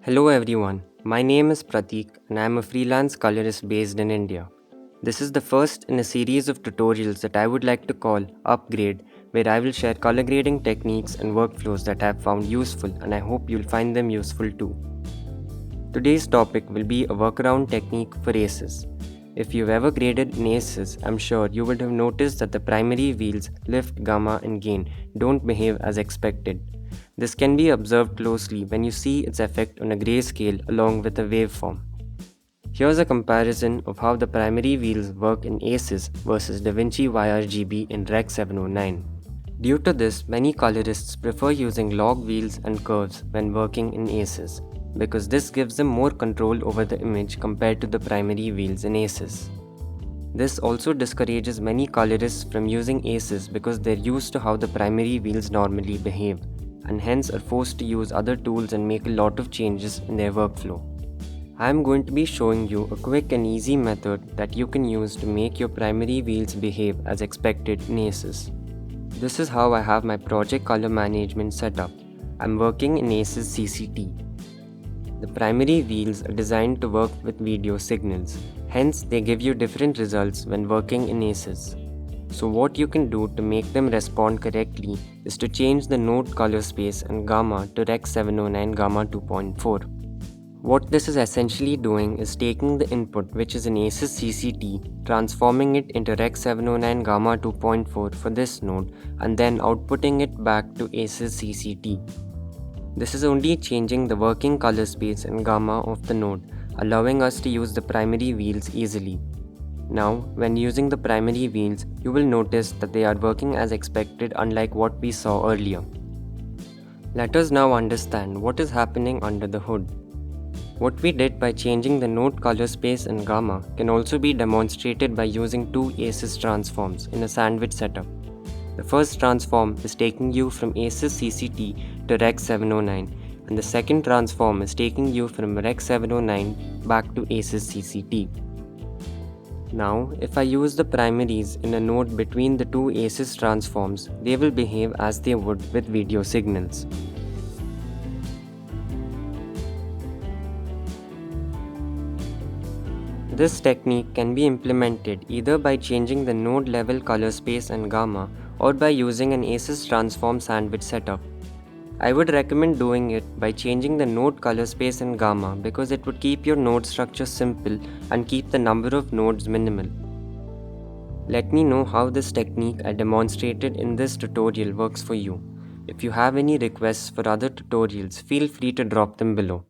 Hello everyone, my name is Pratik and I am a freelance colorist based in India. This is the first in a series of tutorials that I would like to call upGrade, where I will share color grading techniques and workflows that I have found useful and I hope you'll find them useful too. Today's topic will be a workaround technique for ACES. If you've ever graded in ACES, I'm sure you would have noticed that the primary wheels lift, gamma and gain don't behave as expected. This can be observed closely when you see its effect on a grayscale along with a waveform. Here's a comparison of how the primary wheels work in ACES versus DaVinci YRGB in Rec 709. Due to this, many colorists prefer using log wheels and curves when working in ACES, because this gives them more control over the image compared to the primary wheels in ACES. This also discourages many colorists from using ACES because they're used to how the primary wheels normally behave, and hence are forced to use other tools and make a lot of changes in their workflow. I am going to be showing you a quick and easy method that you can use to make your primary wheels behave as expected in ACES. This is how I have my project color management set up. I'm working in ACES CCT. The primary wheels are designed to work with video signals, hence they give you different results when working in ACES. So what you can do to make them respond correctly is to change the node color space and gamma to Rec 709 gamma 2.4. What this is essentially doing is taking the input which is in ACES CCT, transforming it into Rec 709 gamma 2.4 for this node and then outputting it back to ACES CCT. This is only changing the working color space and gamma of the node, allowing us to use the primary wheels easily. Now, when using the primary wheels, you will notice that they are working as expected, unlike what we saw earlier. Let us now understand what is happening under the hood. What we did by changing the node color space and gamma can also be demonstrated by using two ACES transforms in a sandwich setup. The first transform is taking you from ACES CCT to Rec 709, and the second transform is taking you from Rec 709 back to ACES CCT. Now, if I use the primaries in a node between the two ACES transforms, they will behave as they would with video signals. This technique can be implemented either by changing the node level color space and gamma or by using an ACES transform sandwich setup. I would recommend doing it by changing the node color space and gamma because it would keep your node structure simple and keep the number of nodes minimal. Let me know how this technique I demonstrated in this tutorial works for you. If you have any requests for other tutorials, feel free to drop them below.